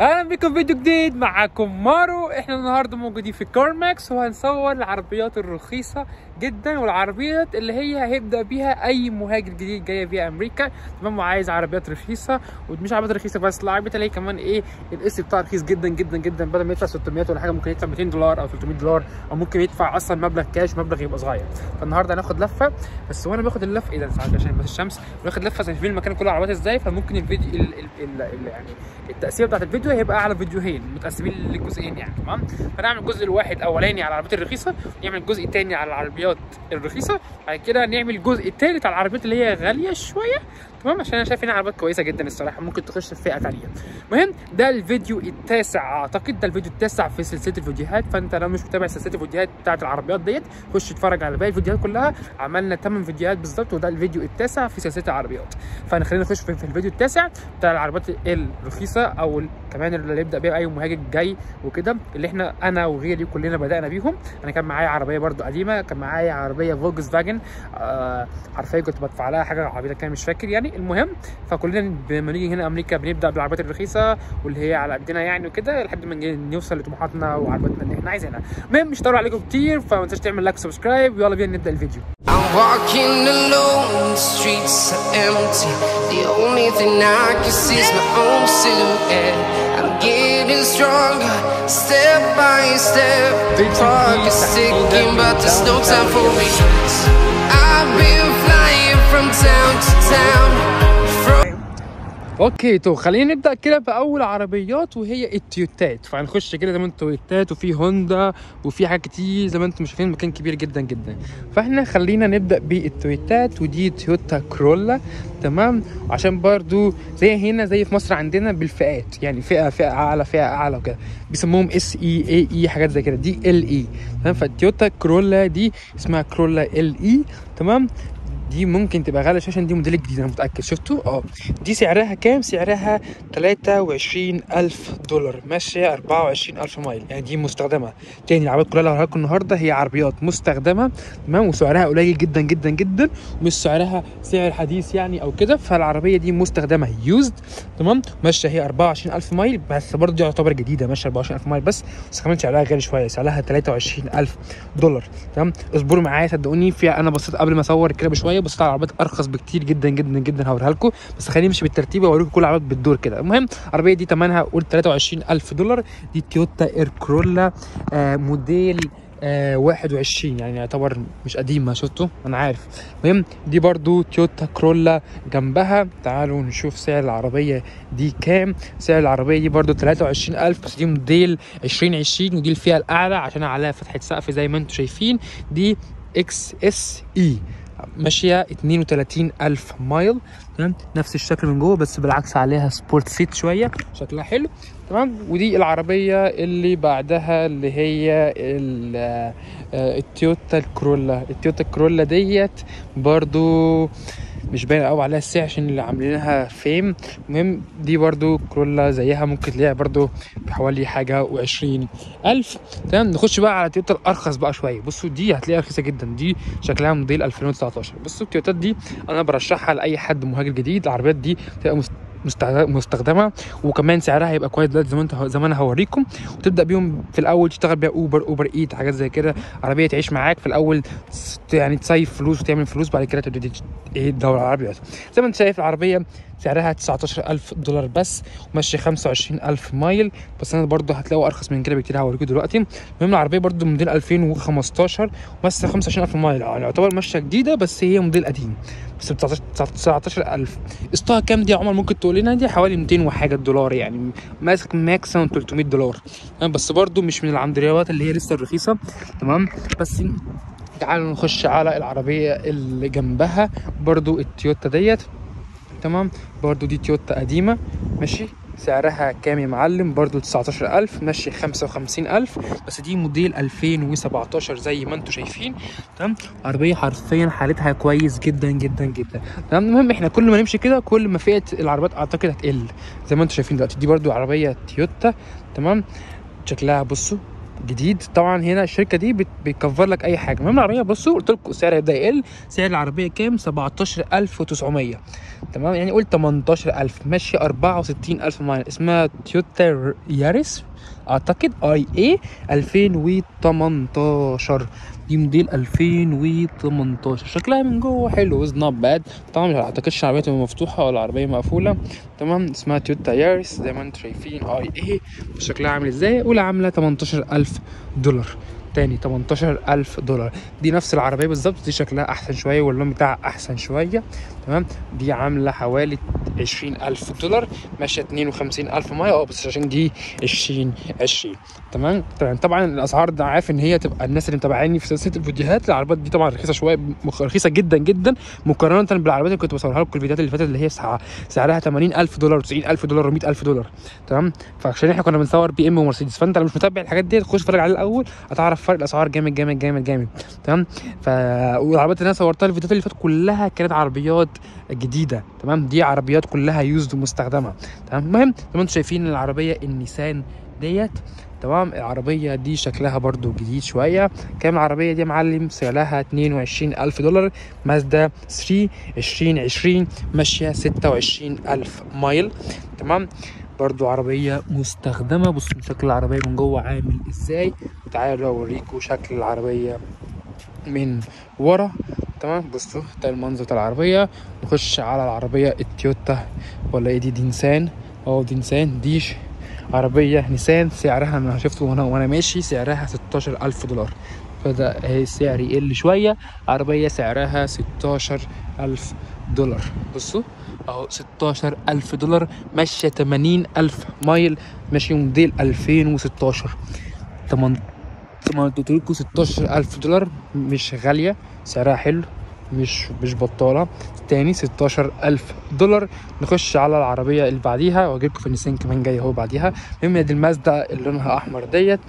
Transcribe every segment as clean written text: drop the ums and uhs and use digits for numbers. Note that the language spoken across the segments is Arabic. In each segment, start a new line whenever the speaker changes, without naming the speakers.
اهلا بكم فيديو جديد. معاكم مارو. احنا النهارده موجودين في كارماكس وهنصور العربيات الرخيصه جدا والعربيات اللي هي هيبدا بيها اي مهاجر جديد جاي بيها امريكا، تمام، وعايز عربيات رخيصه. ومش عربيات رخيصه بس، العربيات اللي هي كمان ايه، القسط بتاعها رخيص جدا جدا جدا. بدل ما يدفع 600 ولا حاجه ممكن يدفع $200 او $300، او ممكن يدفع اصلا مبلغ كاش، مبلغ يبقى صغير. فالنهارده هناخد لفه، بس وانا باخد اللفه ايه ده عشان بس الشمس، باخد لفه شايفين المكان كله عربيات ازاي. فممكن الفيديو يعني التقسيمه بتاعت الفيديو هيبقى على فيديوهين متقسمين لجزئين يعني، تمام. فنعمل الجزء الواحد اولاني على العربيات الرخيصه، ونعمل الجزء الثاني على العربيات الرخيصه، بعد كده نعمل الجزء الثالث على العربيات اللي هي غاليه شويه، تمام، عشان انا شايف انها عربيات كويسه جدا الصراحه، ممكن تخش في فئه ثانيه. المهم ده الفيديو التاسع، اعتقد ده الفيديو التاسع في سلسله الفيديوهات. فانت لو مش متابع سلسله الفيديوهات بتاعت العربيات ديت، خش اتفرج على باقي الفيديوهات كلها. عملنا 8 فيديوهات بالظبط، وده الفيديو التاسع في سلسله العربيات. فخلينا نخش في الفيديو التاسع بتاع العربيات الرخيصه، او كمان اللي يبدا بيها اي مهاجر جاي وكده، اللي انا وغيري كلنا بدانا بيهم. انا كان معايا عربيه برده قديمه، كان معايا عربيه فولكس فاجن، حرفيا كنت بدفع لها حاجه عربيه كان مش فاكر يعني. المهم فكلنا لما نيجي هنا امريكا بنبدا بالعربيات الرخيصه واللي هي على قدنا يعني وكده، لحد ما نوصل لطموحاتنا وعربياتنا اللي احنا عايزينها. المهم مش هطول عليكم كتير، فما تنساش تعمل لايك وسبسكرايب، ويلا بينا نبدا الفيديو.
I'm walking alone, the streets are empty. The only thing I can see is my own silhouette. I'm getting stronger, step by step. The clock is ticking, but there's no time for me. I've been flying from town to town.
اوكي، تو خلينا نبدا كده باول عربيات، وهي التويوتات. فهنخش كده زي ما انتم تويوتات، وفي هوندا، وفي حاجات كتير زي ما انتم شايفين، مكان كبير جدا جدا. فاحنا خلينا نبدا بالتويوتات، ودي تويوتا كرولا، تمام. عشان برضو زي هنا زي في مصر عندنا بالفئات، يعني فئه اعلى، فئه اعلى وكده، بيسموهم اس اي اي اي حاجات زي كده، دي ال اي، تمام. فالتويوتا كرولا دي اسمها كرولا ال اي، تمام. دي ممكن تبقى غالية عشان دي موديل جديد، انا متاكد. شفتوا؟ دي سعرها كام؟ سعرها $23,000، ماشيه 24,000 مايل، يعني دي مستخدمه. تاني العربيات كلها اللي هوريها لكم النهارده هي عربيات مستخدمه، تمام، وسعرها قليل جدا جدا جدا، ومش سعرها سعر حديث يعني او كده. فالعربيه دي مستخدمه يوزد، تمام، ماشيه هي 24,000 مايل، بس برضه دي يعتبر جديده، ماشيه 24,000 مايل بس كمان سعرها غالي شويه، سعرها $23,000، تمام. اصبروا معايا صدقوني، في انا بصيت قبل ما اصور كده بشويه، بصيت على عربيات ارخص بكتير جدا جدا جدا، هوريها لكم، بس خليني امشي بالترتيب واوريكم كل العربيات بالدور كده. المهم العربيه دي ثمنها قول $23,000. دي تويوتا اير كرولا، موديل 21، يعني يعتبر مش قديمه. شفتوا؟ انا عارف. المهم دي برضو تويوتا كرولا جنبها. تعالوا نشوف سعر العربيه دي كام. سعر العربيه دي برضو 23,000، بس دي موديل 2020، ودي الفئه الاعلى عشان عليها فتحه سقف زي ما انتم شايفين. دي اكس اس اي، ماشيه 32,000 مايل، تمام. نفس الشكل من جوه، بس بالعكس عليها سبورت سيت شويه، شكلها حلو، تمام. ودي العربيه اللي بعدها اللي هي التويوتا الكرولا. التويوتا الكرولا ديت برضو مش باين قوي عليها السعر عشان اللي عاملينها فيم. المهم دي برضو كرولا زيها، ممكن تلاقيها برضو بحوالي حاجه و20,000، تمام. نخش بقى على تويوتا الارخص بقى شويه. بصوا دي هتلاقيها رخيصه جدا، دي شكلها موديل 2019. بصوا التويوتات دي انا برشحها لاي حد مهاجر جديد. العربيات دي تبقى مستخدمه، وكمان سعرها هيبقى كويس دلوقتي زي ما انا هوريكم. وتبدا بيهم في الاول تشتغل بيها اوبر ايت، حاجات زي كده، عربيه تعيش معاك في الاول، يعني تصيف فلوس وتعمل فلوس، بعد كده تبتدي تدور على العربيات. زي ما انت شايف العربيه سعرها $19,000 بس، وماشيه 25,000 مايل، بس انا برضو هتلاقوا ارخص من كده بكتير، هوريكم دلوقتي. المهم العربيه برضو موديل 2015، وماشيه 25,000 مايل، يعني يعتبر ماشيه جديده، بس هي موديل قديم، بس ب 19,000. قسطها كام دي يا عمر؟ ممكن تقول لنا. دي حوالي 200 وحاجه دولار، يعني ماسك ماكسيموم $300، بس برضو مش من العمدريات اللي هي لسه الرخيصه، تمام. بس تعالوا نخش على العربيه اللي جنبها، برضو التويوتا ديت، تمام. برضو دي تويوتا قديمه، ماشي. سعرها كام يا معلم؟ برضو 19,000، ماشي 55,000، بس دي موديل 2017 زي ما انتم شايفين، تمام. عربيه حرفيا حالتها كويس جدا جدا جدا، تمام. المهم احنا كل ما نمشي كده كل ما فئه العربيات اعتقد هتقل زي ما انتم شايفين دلوقتي. دي برضو عربيه تويوتا، تمام. شكلها بصوا جديد. طبعا هنا الشركه دي بتكفر لك اي حاجه. المهم العربيه بصوا قلت لكم السعر هيبدا يقل. سعر العربيه كام؟ 17900 تمام، يعني قلت 18000 ماشيه 64000 مايل. اسمها تويوتا ياريس اعتقد اي اي 2018. دي موديل 2018. شكلها من جوه حلو از نوت باد. طبعا ما اعتقدش العربيه تبقى مفتوحه ولا العربيه مقفوله. تمام، اسمها تويوتا ياريس زي ما انتم شايفين اي اي. شكلها عامل ازاي؟ اولى عامله 18000 دولار، تاني 18000 دولار. دي نفس العربيه بالظبط، دي شكلها احسن شويه واللون بتاعها احسن شويه. تمام، دي عامله حوالي 20000 دولار ماشيه 52000 مايل. بس عشان دي 2020. تمام. طبعا الاسعار ده عارف ان هي تبقى الناس اللي متابعيني في سلسله الفيديوهات، العربيات دي طبعا رخيصه شويه، رخيصه جدا جدا مقارنه بالعربيات اللي كنت بصورها لكم الفيديوهات اللي فاتت اللي هي سعرها 80000 دولار و90000 دولار و100000 دولار. تمام، فعشان احنا كنا بنصور بي ام ومرسيدس، فانت لو مش متابع الحاجات دي تخش اتفرج عليها الاول هتعرف فرق الاسعار جامد جامد جامد جامد. تمام، والعربيات اللي انا صورتها الفيديوهات اللي فاتت كلها كانت عربيات جديده. تمام، دي عربيات كلها يوزد ومستخدمه. تمام، المهم زي ما انتم شايفين العربيه النيسان ديت. تمام، العربيه دي شكلها برضو جديد شويه. كام العربيه دي يا معلم؟ سعرها 22000 دولار، مازدا 3 2020 ماشيه 26000 مايل. تمام، برضو عربية مستخدمة. بصوا شكل العربية من جوه عامل ازاي. تعالوا اوريكم شكل العربية من ورا. تمام، بصوا ده المنظر بتاع العربية. نخش على العربية التويوتا ولا ايه دي نيسان. دي نيسان، دي عربية نيسان. سعرها انا شفته وانا ماشي سعرها 16000 دولار. فده اهي السعر يقل شوية. عربية سعرها 16000 دولار. بصوا اهو 16000 دولار ماشية 80000 مايل، ماشي موديل 2016. قلت لكم 16000 دولار مش غالية، سعرها حلو، مش بطالة. تاني 16000 دولار. نخش على العربية اللي بعديها واجيلكم في النيسان كمان جاي اهو بعديها. المهم دي المازدا اللي لونها احمر ديت.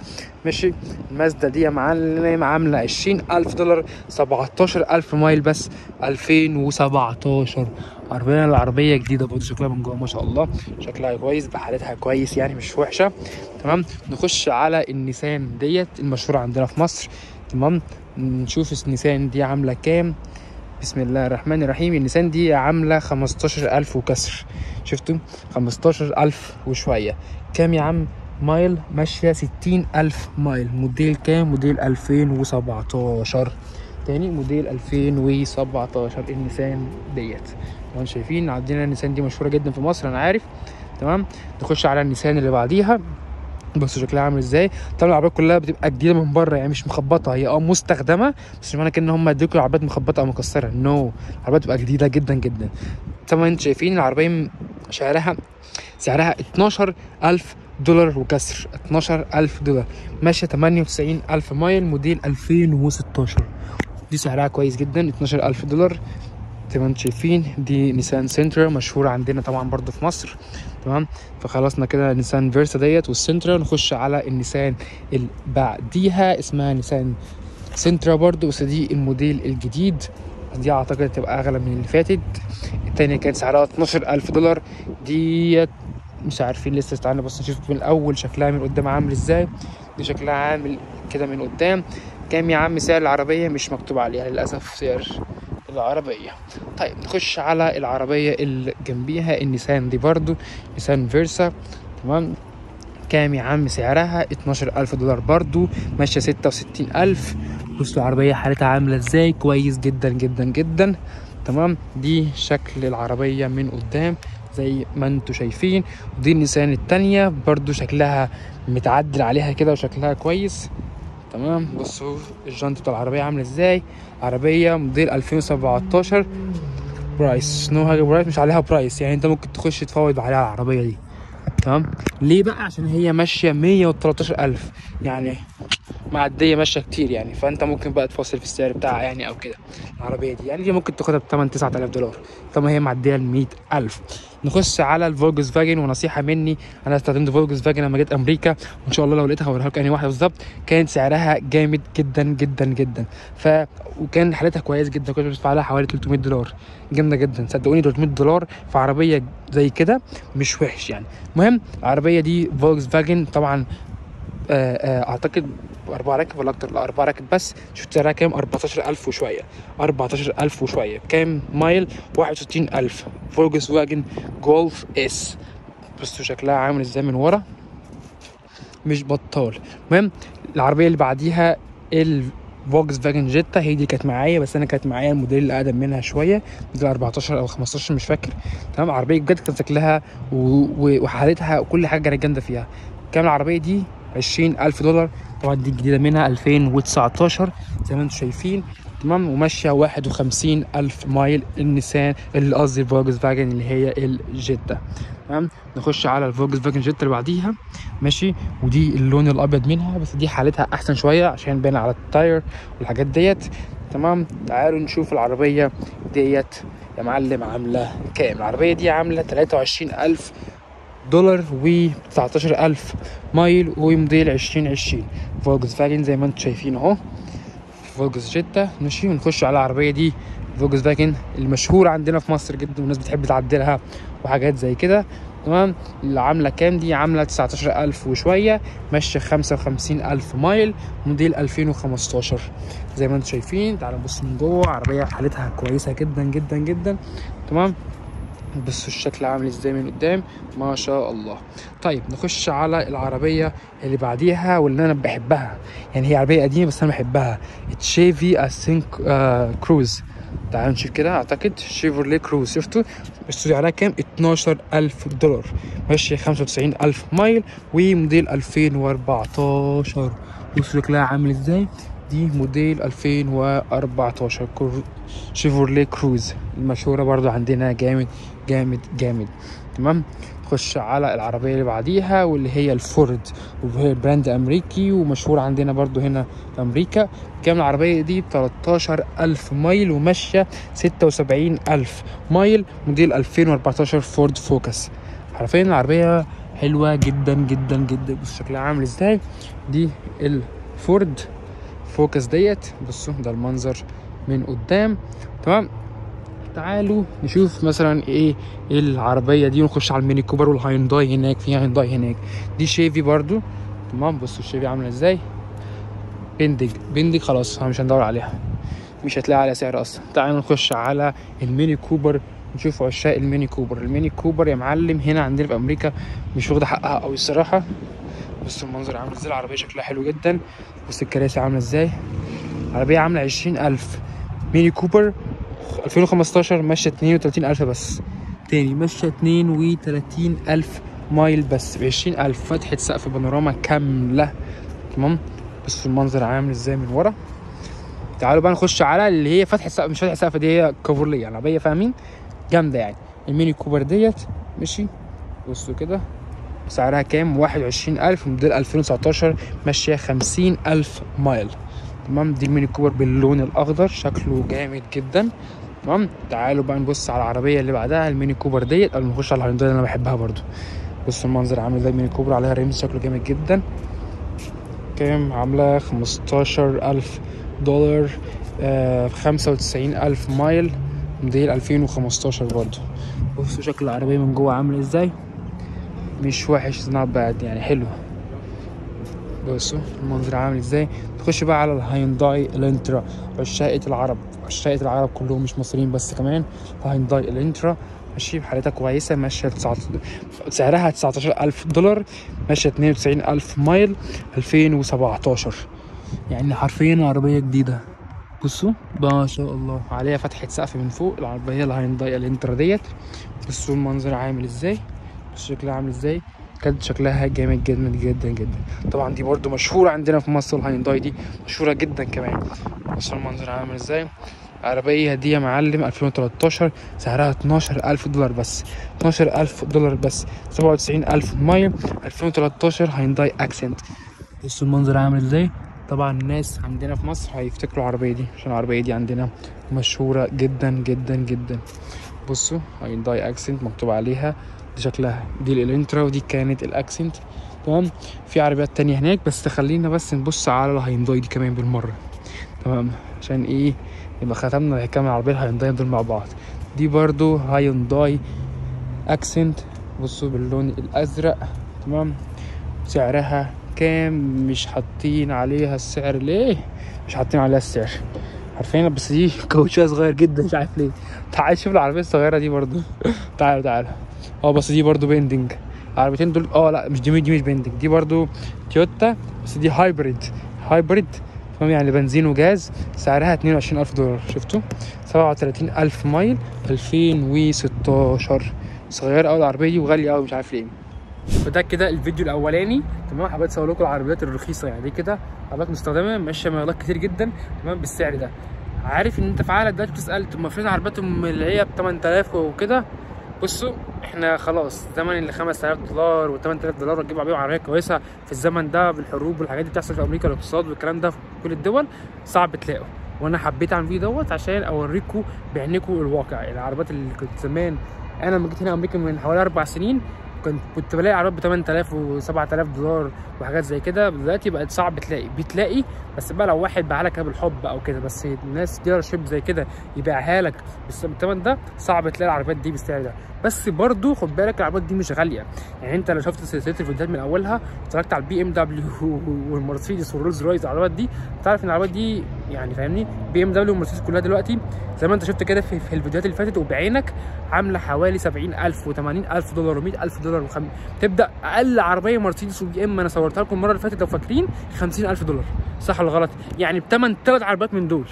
ماشي، المازدا دي يا معلم عاملة 20000 دولار 17000 مايل بس 2017. العربية جديدة برضه، شكلها من جوه ما شاء الله شكلها كويس، بحالتها كويس يعني مش وحشة. تمام، نخش على النيسان ديت المشهورة عندنا في مصر. تمام، نشوف النيسان دي عاملة كام. بسم الله الرحمن الرحيم. النيسان دي عاملة 15000 وكسر. شفتوا 15000 وشوية. كام يا عم مايل؟ ماشية 60000 مايل. موديل كام؟ موديل 2017. تاني موديل 2017 النيسان ديت. تمام، شايفين عندنا النيسان دي مشهورة جدا في مصر انا عارف. تمام، نخش على النيسان اللي بعديها. بصوا شكلها عامل ازاي. طبعا العربيات كلها بتبقى جديده من بره يعني مش مخبطه، هي مستخدمه بس مش معنى كده ان هم يديكوا العربيات مخبطه او مكسره. نو، العربيات بتبقى جديده جدا جدا. طبعا انتوا شايفين العربيه سعرها 12000 دولار وكسر. 12000 دولار ماشيه 98000 مايل. موديل 2016. دي سعرها كويس جدا 12000 دولار. زي ما انتم شايفين دي نيسان سنترا مشهوره عندنا طبعا برضو في مصر. تمام، فخلصنا كده نيسان فيرسا ديت والسنترا. نخش على النيسان اللي بعديها اسمها نيسان سنترا برضو، بس دي الموديل الجديد. دي اعتقد تبقى اغلى من اللي فاتت. التانية كانت سعرها 12000 دولار. ديت مش عارفين لسه استعنا، بس نشوف من الاول شكلها من قدام عامل ازاي. دي شكلها عامل كده من قدام. كام يا عم سعر العربيه؟ مش مكتوب عليها للاسف سعر العربية. طيب نخش على العربية اللي جنبيها النيسان دي برضو نيسان فيرسا. تمام، كام يا عم سعرها؟ 12000 دولار برضو ماشية 66000. بصوا العربية حالتها عاملة ازاي، كويس جدا جدا جدا. تمام، دي شكل العربية من قدام زي ما انتوا شايفين. ودي النيسان التانية برضو شكلها متعدل عليها كده وشكلها كويس. تمام، بصوا الجنط بتاع العربيه عامله ازاي. عربيه موديل 2017 برايس نو حاجه برايس، مش عليها برايس يعني انت ممكن تخش تفاوض عليها العربيه دي. تمام، ليه بقى؟ عشان هي ماشيه 113000 يعني معديه ماشيه كتير يعني، فانت ممكن بقى تفاصل في السعر بتاعها يعني او كده. العربيه دي يعني دي ممكن تاخدها ب 8 9000 دولار. طبعا هي معديه ال 100000. نخش على الفولكس فاجن. ونصيحه مني، انا استخدمت فولكس فاجن لما جيت امريكا، وان شاء الله لو لقيتها هوريها لكم انهي واحده بالظبط. كانت سعرها جامد جدا جدا جدا، وكان حالتها كويس جدا. كنت بدفع لها حوالي 300 دولار. جامده جدا صدقوني، 300 دولار في عربيه زي كده مش وحش يعني. المهم العربيه دي فولكس فاجن طبعا اعتقد 4 راكب ولا اكتر، لا 4 راكب بس. شفت سعرها كام؟ 14,000 وشويه، 14,000 وشويه. كام مايل؟ 61,000. فولكس واجن جولف اس. بصوا شكلها عامل ازاي من ورا، مش بطال. المهم العربيه اللي بعديها الفولكس فاجن جيتا، هي دي كانت معايا، بس انا كانت معايا الموديل اللي اقدم منها شويه، موديل 14 او 15 مش فاكر. تمام. عربيه بجد كان شكلها وحالتها وكل حاجه كانت جامده فيها. كام العربيه دي؟ $20,000. طبعا دي الجديده منها 2019 زي ما انتم شايفين. تمام. وماشيه 51,000 مايل. النيسان اللي قصدي الفولكس فاجن اللي هي الجيتا. تمام. نخش على الفولكس فاجن جيتا اللي بعديها. ماشي. ودي اللون الابيض منها، بس دي حالتها احسن شويه عشان باين على التاير والحاجات ديت. تمام. تعالوا نشوف العربيه ديت يا معلم عامله كام. العربيه دي عامله $23,000 و19,000 مايل، وموديل 2020 فولكس فاجن زي ما انتم شايفين اهو، فولكس جيتا. ماشي. ونخش على العربيه دي فولكس فاجن المشهوره عندنا في مصر جدا، والناس بتحب تعدلها وحاجات زي كده. تمام. اللي عامله كام دي؟ عامله 19,000 وشويه، ماشيه 55,000 مايل، موديل 2015 زي ما انتم شايفين. تعالوا نبص من جوه. عربيه حالتها كويسه جدا جدا جدا. تمام. بصوا الشكل عامل ازاي من قدام، ما شاء الله. طيب نخش على العربيه اللي بعديها واللي انا بحبها، يعني هي عربيه قديمه بس انا بحبها، تشيفي اسينك كروز. تعالوا نشوف كده. اعتقد شيفروليه كروز. شفتوا بس عليها كام؟ $12,000. ماشي 95,000 مايل، وموديل 2014. بصوا شكلها عامل ازاي. دي موديل 2014 شيفروليه كروز المشهوره برضو عندنا. جامد جامد جامد. تمام. نخش على العربيه اللي بعديها واللي هي الفورد، وهي براند امريكي ومشهور عندنا برضو هنا في امريكا. كام العربيه دي؟ 13,000 مايل، وماشيه 76,000 مايل، موديل 2014 فورد فوكس. حرفيا العربيه حلوه جدا جدا جدا. بص شكلها عامل ازاي. دي الفورد فوكس ديت. بصوا ده المنظر من قدام. تمام. تعالوا نشوف مثلا ايه العربيه دي، ونخش على الميني كوبر والهاينداي هناك. في هاينداي هناك. دي شيفي برضو. تمام. بصوا الشيفي عامله ازاي. بندج خلاص مش هندور عليها، مش هتلاقي عليها سعر اصلا. تعالوا نخش على الميني كوبر نشوف عشاق الميني كوبر. الميني كوبر يا معلم هنا عندنا في امريكا مش واخده حقها قوي الصراحه. بصوا المنظر عامل ازاي. العربيه شكلها حلو جدا. بص الكراسي عامله ازاي. العربيه عامله 20,000. ميني كوبر 2015 ماشيه 32,000 بس. تاني ماشيه 32,000 مايل بس ب 20,000. فتحه سقف بانوراما كامله. تمام. بصوا المنظر عامل ازاي من ورا. تعالوا بقى نخش على اللي هي فتحه سقف، مش فتحه سقف، دي هي كافورليه. العربيه فاهمين جامده يعني. الميني كوبر ديت. ماشي. بصوا كده سعرها كام؟ 21,000، موديل 2019 ماشيه 50,000 مايل. تمام. دي الميني كوبر باللون الاخضر شكله جامد جدا. تمام. تعالوا بقى نبص على العربيه اللي بعدها الميني كوبر ديت قبل ما نخش على الهاينداي اللي انا بحبها برضو. بصوا المنظر عامل ازاي. الميني كوبر عليها ريمز شكله جامد جدا. كام؟ عامله $15,000. 95,000 مايل، موديل 2015 برضو. بصوا شكل العربيه من جوه عامل ازاي. مش وحش، نوت باد يعني، حلو. بصوا المنظر عامل ازاي. تخش بقى على الهاينداي الانترا. عشاقة العرب كلهم مش مصريين بس كمان. هاينداي الانترا ماشي بحالتها كويسه، ماشيه سعرها $19,000، ماشيه 92,000 مايل، 2017 يعني حرفيا عربيه جديده. بصوا ما شاء الله عليها فتحه سقف من فوق. العربيه الهاينداي الانترا ديت. بصوا المنظر عامل ازاي. بصوا شكلها عامل ازاي. كانت شكلها جامد جدا جدا جدا. طبعا دي برضو مشهوره عندنا في مصر. الهاينداي دي مشهوره جدا كمان. بصوا المنظر عامل ازاي. العربيه دي يا معلم 2013 سعرها $12,000 بس. $12,000 بس. 97,000 مايل، 2013 هاينداي اكسنت. بصوا المنظر عامل ازاي. طبعا الناس عندنا في مصر هيفتكروا العربيه دي عشان العربيه دي عندنا مشهوره جدا جدا جدا. بصوا هاينداي اكسنت مكتوب عليها. دي شكلها دي الانترا، ودي كانت الاكسنت. تمام. في عربيات تانية هناك بس خلينا بس نبص على الهاينداي دي كمان بالمره. تمام. عشان ايه يبقى ختمنا كام العربيه الهاينداي دول مع بعض. دي برضو هاينداي اكسنت. بصوا باللون الازرق. تمام. سعرها كام مش حاطين عليها السعر. ليه مش حاطين عليها السعر؟ عارفين بس دي كاوتشها صغير جدا مش عارف ليه. تعال شوف العربيه الصغيره دي برضو. تعال بس دي برضو بيندنج. العربيتين دول لا مش دي مش بيندنج، دي برضو تويوتا بس دي هايبريد تمام، يعني بنزين وجاز. سعرها $22,000. شفتوا 37,000 مايل 2016. صغيره قوي العربيه دي وغاليه قوي مش عارف ليه. وده كده الفيديو الاولاني تمام. حبيت اصور لكم العربيات الرخيصه، يعني دي كده عربيات مستخدمه ماشيه مايلات كتير جدا تمام بالسعر ده. عارف ان انت في عقلك دلوقتي بتسال طب ما فين عربياتهم اللي هي ب 8000 وكده. بصوا احنا خلاص زمن اللي $5,000 و$8,000 تجيب عربيه كويسه في الزمن ده بالحروب والحاجات دي بتحصل في امريكا والاقتصاد والكلام ده في كل الدول صعب تلاقوا. وانا حبيت اعمل فيديو دوت عشان اوريكم بعينكم الواقع. العربيات اللي كنت زمان انا لما جيت هنا امريكا من حوالي 4 سنين كنت بلاقي عربيات ب 8000 و$7,000 وحاجات زي كده. دلوقتي بقت صعب بتلاقي بس بقى لو واحد باعها لك بالحب او كده، بس الناس ديلر شيب زي كده يبيعها لك بالثمن ده صعب تلاقي العربيات دي بالسعر ده. بس برضو خد بالك العربيات دي مش غاليه. يعني انت لو شفت سلسله الفيديوهات من اولها اتفرجت على البي ام دبليو والمرسيدس والرولز رويس العربيات دي تعرف ان العربيات دي يعني فاهمني بي ام دبليو والمرسيدس كلها دلوقتي زي ما انت شفت كده في الفيديوهات اللي فاتت وبعينك عامله حوالي $70,000 و$80,000 و$100,000 تبدا اقل عربيه مرسيدس وبي ام انا صورتها لكم المره اللي فاتت لو فاكرين $50,000 صح ولا غلط؟ يعني بثمن 3 عربيات من دول.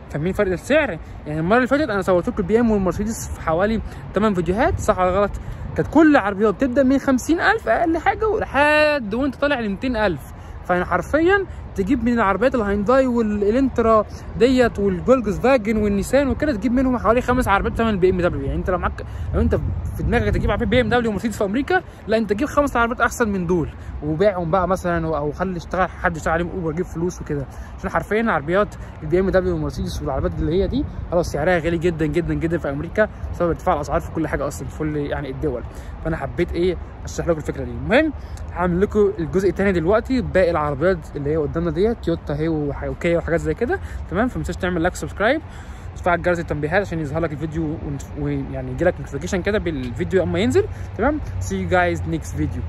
فاهمين فرق السعر؟ يعني المره اللي فاتت انا صورت لكم البي ام والمرسيدس في حوالي 8 فيديوهات صح ولا غلط؟ كانت كل عربيات بتبدا من 50,000 اقل حاجه لحد وانت طالع ل 200,000. فانا حرفيا تجيب من العربيات الهاينداي والالنترا ديت والفولكس فاجن والنيسان وكده تجيب منهم حوالي 5 عربيات ثمن البي ام دبليو. يعني انت لو انت في دماغك تجيب عربيه بي ام دبليو ومرسيدس في امريكا، لا انت تجيب 5 عربيات احسن من دول وبيعهم بقى مثلا او خلي حد يشتغل عليهم اوبر يجيب فلوس وكده. عشان حرفيا عربيات البي ام دبليو والمرسيدس والعربيات اللي هي دي خلاص سعرها غالي جدا جدا جدا في امريكا بسبب ارتفاع الاسعار في كل حاجه اصلا في كل يعني الدول. فانا حبيت اشرح لكم الفكره دي. المهم هعمل لكم الجزء الثاني دلوقتي باقي العربيات اللي هي قدامنا ديت تويوتا هي وكيا وحاجات زي كده تمام. فما تنساش تعمل لايك سبسكرايب وتفعل جرس التنبيهات عشان يظهر لك الفيديو ويعني يجي لك نوتيفيكيشن كده بالفيديو اما ينزل تمام. See you guys next video.